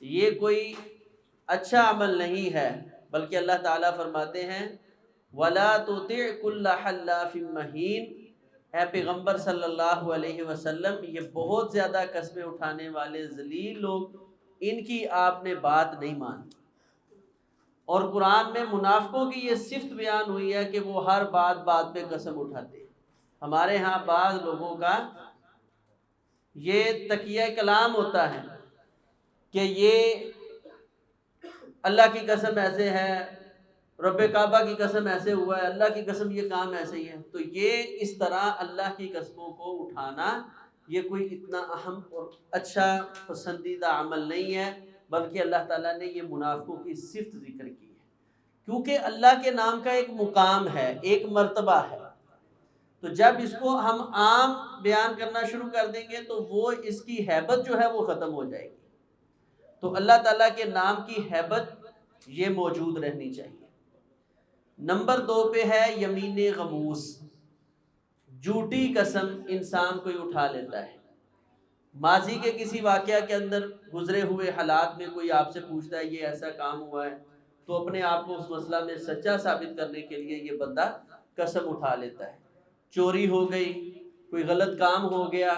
یہ کوئی اچھا عمل نہیں ہے، بلکہ اللہ تعالیٰ فرماتے ہیں وَلَا تُطِعْ كُلَّ حَلَّافٍ مَّهِينٍ، اے پیغمبر صلی اللہ علیہ وسلم، یہ بہت زیادہ قسمیں اٹھانے والے ذلیل لوگ، ان کی آپ نے بات نہیں مانی۔ اور قرآن میں منافقوں کی یہ صفت بیان ہوئی ہے کہ وہ ہر بات پہ قسم اٹھاتے ہیں۔ ہمارے ہاں بعض لوگوں کا یہ تکیہ کلام ہوتا ہے کہ یہ اللہ کی قسم ایسے ہے، رب کعبہ کی قسم ایسے ہوا ہے، اللہ کی قسم یہ کام ایسے ہی ہے۔ تو یہ اس طرح اللہ کی قسموں کو اٹھانا یہ کوئی اتنا اہم اور اچھا پسندیدہ عمل نہیں ہے، بلکہ اللہ تعالیٰ نے یہ منافقوں کی صفت ذکر کی ہے، کیونکہ اللہ کے نام کا ایک مقام ہے، ایک مرتبہ ہے۔ تو جب اس کو ہم عام بیان کرنا شروع کر دیں گے تو وہ اس کی ہیبت جو ہے وہ ختم ہو جائے گی۔ تو اللہ تعالیٰ کے نام کی ہیبت یہ موجود رہنی چاہیے۔ نمبر 2 پہ ہے یمین غموس، جھوٹی قسم انسان کوئی اٹھا لیتا ہے۔ ماضی کے کسی واقعہ کے اندر گزرے ہوئے حالات میں کوئی آپ سے پوچھتا ہے یہ ایسا کام ہوا ہے، تو اپنے آپ کو اس مسئلہ میں سچا ثابت کرنے کے لیے یہ بندہ قسم اٹھا لیتا ہے۔ چوری ہو گئی، کوئی غلط کام ہو گیا،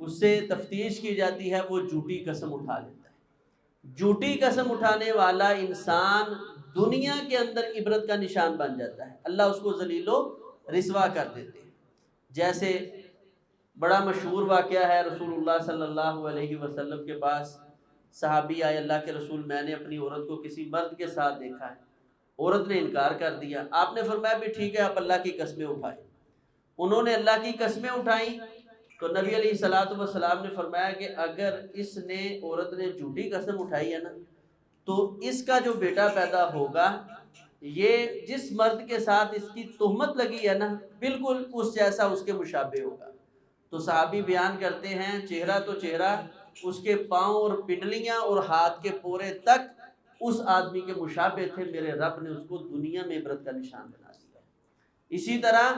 اس سے تفتیش کی جاتی ہے، وہ جھوٹی قسم اٹھا لیتا ہے۔ جھوٹی قسم اٹھانے والا انسان دنیا کے اندر عبرت کا نشان بن جاتا ہے، اللہ اس کو ذلیل و رسوا کر دیتے ہیں۔ جیسے بڑا مشہور واقعہ ہے، رسول اللہ صلی اللہ علیہ وسلم کے پاس صحابی آئے، اللہ کے رسول میں نے اپنی عورت کو کسی مرد کے ساتھ دیکھا ہے۔ عورت نے انکار کر دیا، آپ نے فرمایا بھی ٹھیک ہے، آپ اللہ کی قسمیں اٹھائیں۔ انہوں نے اللہ کی قسمیں اٹھائیں تو نبی علیہ الصلوۃ والسلام نے فرمایا کہ اگر اس نے عورت نے جھوٹی قسم اٹھائی ہے نا تو اس کا جو بیٹا پیدا ہوگا یہ جس مرد کے ساتھ اس کی تہمت لگی ہے نا بالکل اس جیسا اس کے مشابہ ہوگا۔ تو صحابی بیان کرتے ہیں چہرہ تو چہرہ، اس کے پاؤں اور پنڈلیاں اور ہاتھ کے پورے تک اس آدمی کے مشابہ تھے، میرے رب نے اس کو دنیا میں عبرت کا نشان بنا دیا۔ اسی طرح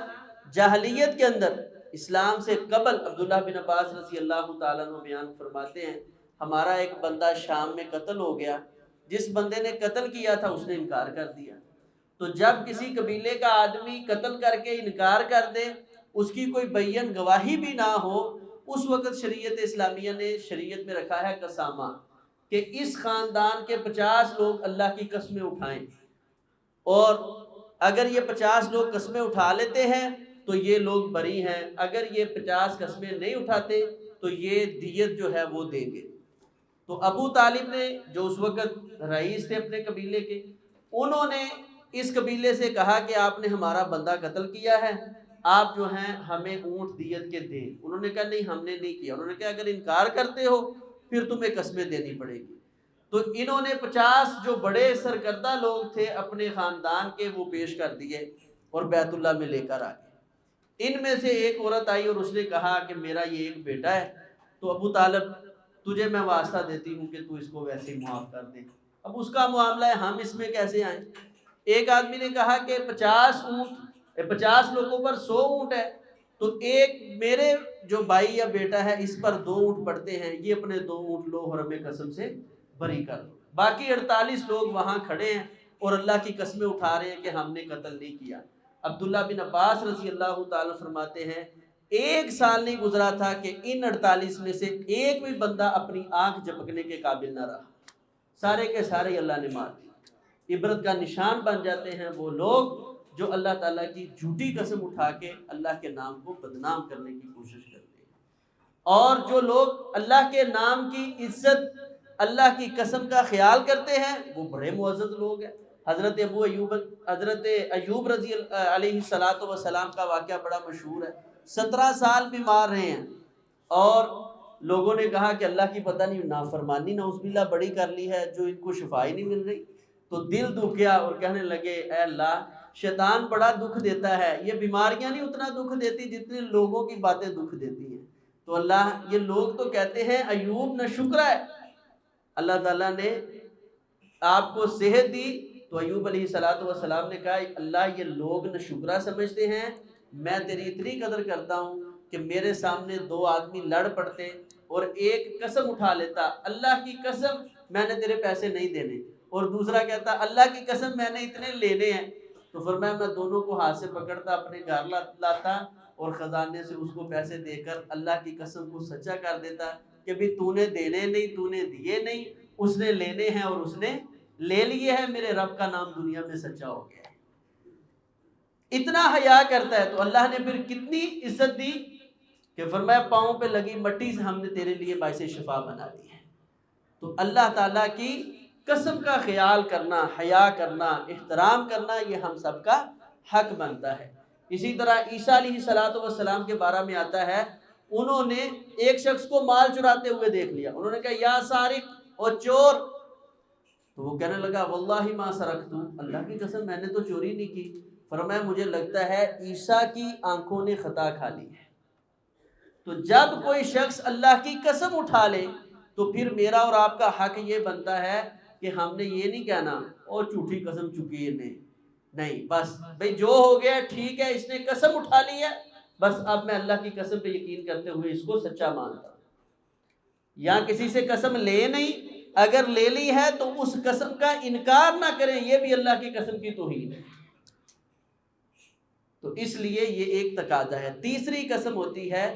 جاہلیت کے اندر اسلام سے قبل عبداللہ بن عباس رضی اللہ تعالیٰ عنہ بیان فرماتے ہیں ہمارا ایک بندہ شام میں قتل ہو گیا، جس بندے نے قتل کیا تھا اس نے انکار کر دیا۔ تو جب کسی قبیلے کا آدمی قتل کر کے انکار کر دے، اس کی کوئی بین گواہی بھی نہ ہو، اس وقت شریعت اسلامیہ نے شریعت میں رکھا ہے قسامہ کہ اس خاندان کے 50 لوگ اللہ کی قسمیں اٹھائیں، اور اگر یہ 50 لوگ قسمیں اٹھا لیتے ہیں تو یہ لوگ بری ہیں، اگر یہ 50 قسمیں نہیں اٹھاتے تو یہ دیت جو ہے وہ دیں گے۔ تو ابو طالب نے جو اس وقت رئیس تھے اپنے قبیلے کے، انہوں نے اس قبیلے سے کہا کہ آپ نے ہمارا بندہ قتل کیا ہے، آپ جو ہیں ہمیں اونٹ دیت کے دیں۔ انہوں نے کہا نہیں ہم نے نہیں کیا۔ انہوں نے کہا اگر انکار کرتے ہو پھر تمہیں قسمیں دینی پڑے گی۔ تو انہوں نے 50 جو بڑے سرکردہ لوگ تھے اپنے خاندان کے وہ پیش کر دیے اور بیت اللہ میں لے کر آ گئے۔ ان میں سے ایک عورت آئی اور اس نے کہا کہ میرا یہ ایک بیٹا ہے، تو ابو طالب تجھے میں واسطہ دیتی ہوں کہ تو اس کو ویسے ہی معاف کر دے۔ اب اس کا معاملہ ہے، ہم اس میں کیسے آئیں؟ ایک آدمی نے کہا کہ 50 لوگوں پر 100 اونٹ ہے، تو ایک میرے جو بھائی یا بیٹا ہے اس پر 2 اونٹ پڑتے ہیں، یہ اپنے 2 اونٹ لو اور ہمیں قسم سے بری کر دو۔ باقی 48 لوگ وہاں کھڑے ہیں اور اللہ کی قسمیں اٹھا رہے ہیں کہ ہم نے قتل نہیں کیا۔ عبداللہ بن عباس رضی اللہ تعالیٰ فرماتے ہیں 1 سال نہیں گزرا تھا کہ ان 48 میں سے ایک بھی بندہ اپنی آنکھ جھپکنے کے قابل نہ رہا، سارے کے سارے اللہ نے مار دیے۔ عبرت کا نشان بن جاتے ہیں وہ لوگ جو اللہ تعالیٰ کی جھوٹی قسم اٹھا کے اللہ کے نام کو بدنام کرنے کی کوشش کرتے ہیں۔ اور جو لوگ اللہ کے نام کی عزت، اللہ کی قسم کا خیال کرتے ہیں وہ بڑے معزز لوگ ہیں۔ حضرت ایوب رضی علیہ السلام کا واقعہ بڑا مشہور ہے۔ 17 سال بیمار رہے ہیں اور لوگوں نے کہا کہ اللہ کی پتہ نہیں نافرمانی نعوذ باللہ بڑی کر لی ہے جو ان کو شفا ہی نہیں مل رہی۔ تو دل دکھیا اور کہنے لگے اے اللہ شیطان بڑا دکھ دیتا ہے، یہ بیماریاں نہیں اتنا دکھ دیتی جتنے لوگوں کی باتیں دکھ دیتی ہیں۔ تو اللہ یہ لوگ تو کہتے ہیں ایوب نہ شکر ہے، اللہ تعالیٰ نے آپ کو صحت دی، تو ایوب علیہ السلام نے کہا اللہ یہ لوگ نہ شکرہ سمجھتے ہیں، میں تیری اتنی قدر کرتا ہوں کہ میرے سامنے 2 آدمی لڑ پڑتے اور ایک قسم اٹھا لیتا اللہ کی قسم میں نے تیرے پیسے نہیں دینے، اور دوسرا کہتا اللہ کی قسم میں نے اتنے لینے ہیں، تو فرمایا میں دونوں کو ہاتھ سے پکڑتا، اپنے گھر لاتا اور خزانے سے اس کو پیسے دے کر اللہ کی قسم کو سچا کر دیتا کہ بھی تو نے دینے نہیں، تو نے دیے نہیں، اس نے لینے ہیں اور اس نے لے لیے ہیں، میرے رب کا نام دنیا میں سچا ہو گیا ہے۔ اتنا حیا کرتا ہے، تو اللہ نے پھر کتنی عزت دی کہ فرمایا پاؤں پہ لگی مٹی سے ہم نے تیرے لیے باعث شفا بنا دی ہے۔ تو اللہ تعالیٰ کی قسم کا خیال کرنا، حیا کرنا، احترام کرنا، یہ ہم سب کا حق بنتا ہے۔ اسی طرح عیسیٰ علیہ السلام کے بارے میں آتا ہے، انہوں نے ایک شخص کو مال چراتے ہوئے دیکھ لیا، انہوں نے کہا یا سارق اور چور، تو وہ کہنے لگا واللہ ما سرقت، اللہ کی قسم میں نے تو چوری نہیں کی۔ فرمایا مجھے لگتا ہے عیسیٰ کی آنکھوں نے خطا کھا لی ہے۔ تو جب کوئی شخص اللہ کی قسم اٹھا لے تو پھر میرا اور آپ کا حق یہ بنتا ہے کہ ہم نے یہ نہیں کہنا اور جھوٹی قسم چکی ہے، نہیں، بس بھئی جو ہو گیا ٹھیک ہے، اس نے قسم اٹھا لی ہے، بس اب میں اللہ کی قسم پہ یقین کرتے ہوئے اس کو سچا مانتا ہوں۔ یا کسی سے قسم لے نہیں، اگر لے لی ہے تو اس قسم کا انکار نہ کریں، یہ بھی اللہ کی قسم کی توہین ہے۔ تو اس لیے یہ ایک تقاضا ہے۔ تیسری قسم ہوتی ہے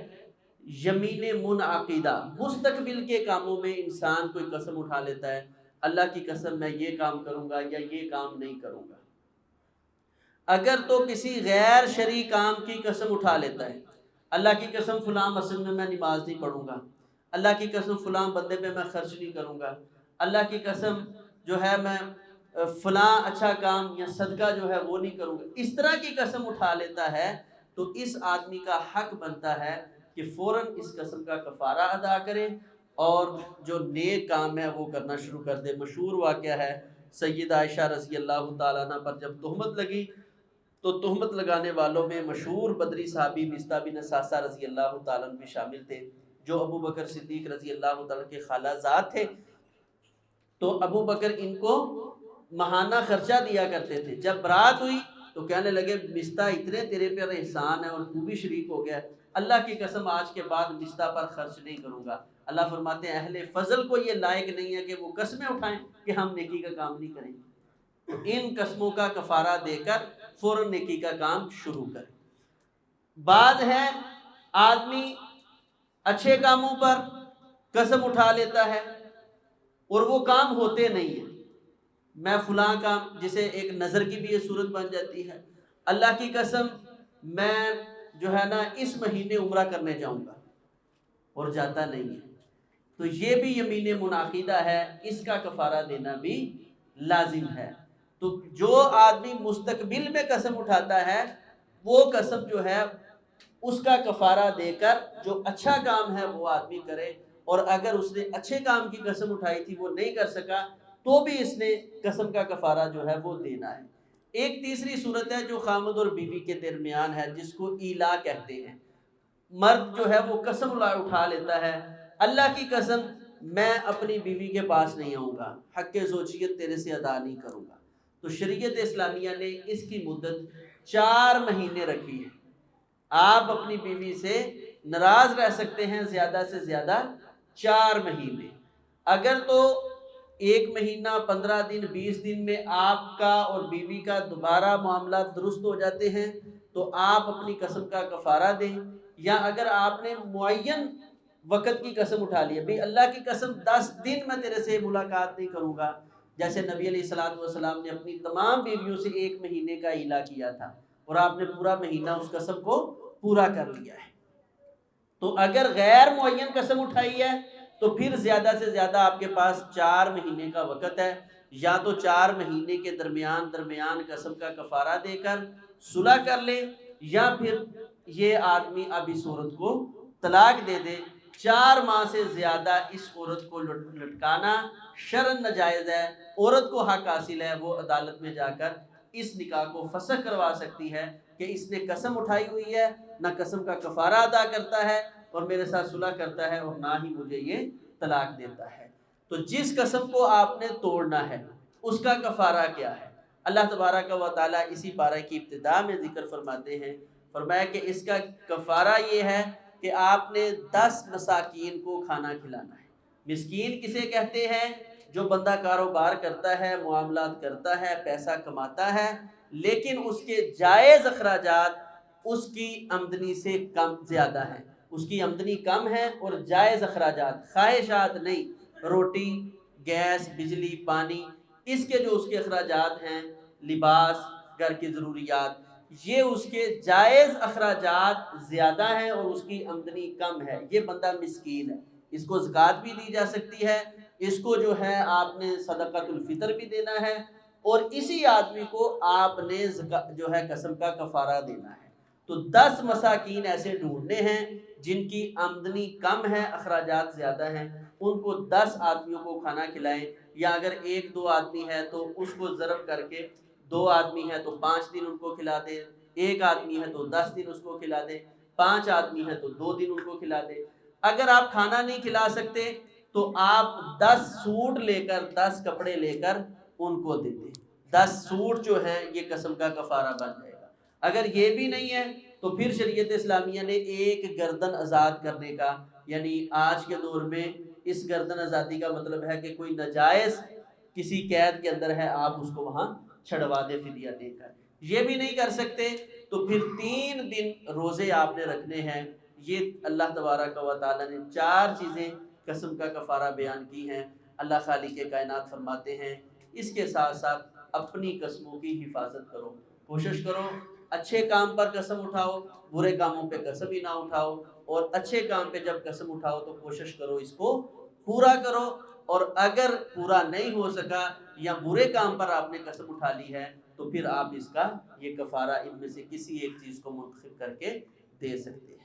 یمین منعقدہ، مستقبل کے کاموں میں انسان کوئی قسم اٹھا لیتا ہے، اللہ کی قسم میں یہ کام کروں گا یا یہ کام نہیں کروں گا۔ اگر تو کسی غیر شرعی کام کی قسم اٹھا لیتا ہے، اللہ کی قسم فلاں مسجد میں میں نماز نہیں پڑھوں گا، اللہ کی قسم فلاں بندے پہ میں خرچ نہیں کروں گا، اللہ کی قسم جو ہے میں فلاں اچھا کام یا صدقہ جو ہے وہ نہیں کروں گا، اس طرح کی قسم اٹھا لیتا ہے، تو اس آدمی کا حق بنتا ہے کہ فوراً اس قسم کا کفارہ ادا کرے اور جو نیک کام ہے وہ کرنا شروع کر دے۔ مشہور واقعہ ہے، سیدہ عائشہ رضی اللہ تعالیٰ عنہ پر جب تہمت لگی تو تہمت لگانے والوں میں مشہور بدری صحابی مصطح بن اساسہ رضی اللہ تعالیٰ عنہ بھی شامل تھے، جو ابو بکر صدیق رضی اللہ تعالیٰ کے خالہ زاد تھے۔ تو ابو بکر ان کو ماہانہ خرچہ دیا کرتے تھے۔ جب برات ہوئی تو کہنے لگے مصطح اتنے تیرے پر احسان ہے اور تو بھی شریک ہو گیا، اللہ کی قسم آج کے بعد مصطح پر خرچ نہیں کروں گا۔ اللہ فرماتے ہیں اہل فضل کو یہ لائق نہیں ہے کہ وہ قسمیں اٹھائیں کہ ہم نیکی کا کام نہیں کریں گے۔ ان قسموں کا کفارہ دے کر فوراً نیکی کا کام شروع کریں۔ بعض ہے آدمی اچھے کاموں پر قسم اٹھا لیتا ہے اور وہ کام ہوتے نہیں ہیں۔ میں فلاں کام، جسے ایک نظر کی بھی یہ صورت بن جاتی ہے، اللہ کی قسم میں جو ہے نا اس مہینے عمرہ کرنے جاؤں گا اور جاتا نہیں ہے، تو یہ بھی یمین منعقدہ ہے، اس کا کفارہ دینا بھی لازم ہے۔ تو جو آدمی مستقبل میں قسم اٹھاتا ہے وہ قسم جو ہے اس کا کفارہ دے کر جو اچھا کام ہے وہ آدمی کرے، اور اگر اس نے اچھے کام کی قسم اٹھائی تھی وہ نہیں کر سکا تو بھی اس نے قسم کا کفارہ جو ہے وہ دینا ہے۔ ایک تیسری صورت ہے جو خامد اور بیوی کے درمیان ہے، جس کو ایلا کہتے ہیں۔ مرد جو ہے وہ قسم اٹھا لیتا ہے، اللہ کی قسم میں اپنی بیوی کے پاس نہیں آؤں گا، حق زوجیت تیرے سے ادا نہیں کروں گا۔ تو شریعت اسلامیہ نے اس کی مدت 4 مہینے رکھی ہے۔ آپ اپنی بیوی سے ناراض رہ سکتے ہیں زیادہ سے زیادہ 4 مہینے۔ اگر تو 1 مہینہ 15 دن 20 دن میں آپ کا اور بیوی کا دوبارہ معاملات درست ہو جاتے ہیں تو آپ اپنی قسم کا کفارہ دیں، یا اگر آپ نے معین وقت کی قسم اٹھا لی ہے، بھئی اللہ کی قسم 10 دن میں تیرے سے ملاقات نہیں کروں گا، جیسے نبی علیہ السلام نے اپنی تمام بیویوں سے 1 مہینے کا ایلا کیا تھا اور آپ نے پورا مہینہ اس قسم کو پورا کر لیا ہے۔ تو اگر غیر معین قسم اٹھائی ہے تو پھر زیادہ سے زیادہ آپ کے پاس 4 مہینے کا وقت ہے، یا تو 4 مہینے کے درمیان قسم کا کفارہ دے کر صلح کر لے، یا پھر یہ آدمی اب اس عورت کو طلاق دے دے۔ 4 ماہ سے زیادہ اس عورت کو لٹکانا شرعاً ناجائز ہے۔ عورت کو حق حاصل ہے وہ عدالت میں جا کر اس نکاح کو فسخ کروا سکتی ہے کہ اس نے قسم اٹھائی ہوئی ہے، نہ قسم کا کفارہ ادا کرتا ہے اور میرے ساتھ صلح کرتا ہے، اور نہ ہی مجھے یہ طلاق دیتا ہے۔ تو جس قسم کو آپ نے توڑنا ہے اس کا کفارہ کیا ہے؟ اللہ تبارک و تعالیٰ اسی پارہ کی ابتدا میں ذکر فرماتے ہیں، فرمایا کہ اس کا کفارہ یہ ہے کہ آپ نے 10 مساکین کو کھانا کھلانا ہے۔ مسکین کسے کہتے ہیں؟ جو بندہ کاروبار کرتا ہے، معاملات کرتا ہے، پیسہ کماتا ہے، لیکن اس کے جائز اخراجات اس کی آمدنی سے کم زیادہ ہیں۔ اس کی آمدنی کم ہے اور جائز اخراجات، خواہشات نہیں، روٹی، گیس، بجلی، پانی، اس کے جو اس کے اخراجات ہیں، لباس، گھر کی ضروریات، یہ اس کے جائز اخراجات زیادہ ہیں اور اس کی آمدنی کم ہے، یہ بندہ مسکین ہے۔ اس کو زکوٰۃ بھی دی جا سکتی ہے، اس کو جو ہے آپ نے صدقۃ الفطر بھی دینا ہے، اور اسی آدمی کو آپ نے جو ہے قسم کا کفارہ دینا ہے۔ تو 10 مساکین ایسے ڈھونڈنے ہیں جن کی آمدنی کم ہے، اخراجات زیادہ ہیں، ان کو 10 آدمیوں کو کھانا کھلائیں، یا اگر 1-2 آدمی ہے تو اس کو ضرب کر کے 2 آدمی ہے تو 5 دن ان کو کھلا دیں، 1 آدمی ہے تو 10 دن اس کو کھلا دیں، 5 آدمی ہے تو 2 دن ان کو کھلا دیں۔ اگر آپ کھانا نہیں کھلا سکتے تو آپ 10 سوٹ لے کر، 10 کپڑے لے کر ان کو دے دیں، 10 سوٹ جو ہیں یہ قسم کا کفارہ بن جائے گا۔ اگر یہ بھی نہیں ہے تو پھر شریعت اسلامیہ نے ایک گردن آزاد کرنے کا، یعنی آج کے دور میں اس گردن آزادی کا مطلب ہے کہ کوئی ناجائز کسی قید کے اندر ہے، آپ اس کو وہاں چھڑوا دے فدیہ دے کر۔ یہ بھی نہیں کر سکتے تو پھر 3 دن روزے آپ نے رکھنے ہیں۔ یہ اللہ تبارک و تعالیٰ نے 4 چیزیں قسم کا کفارہ بیان کی ہیں۔ اللہ خالق کائنات فرماتے ہیں اس کے ساتھ ساتھ اپنی قسموں کی حفاظت کرو، کوشش کرو اچھے کام پر قسم اٹھاؤ، برے کاموں پہ قسم ہی نہ اٹھاؤ، اور اچھے کام پہ جب قسم اٹھاؤ تو کوشش کرو اس کو پورا کرو، اور اگر پورا نہیں ہو سکا یا برے کام پر آپ نے قسم اٹھا لی ہے تو پھر آپ اس کا یہ کفارہ ان میں سے کسی ایک چیز کو منتخب کر کے دے سکتے ہیں۔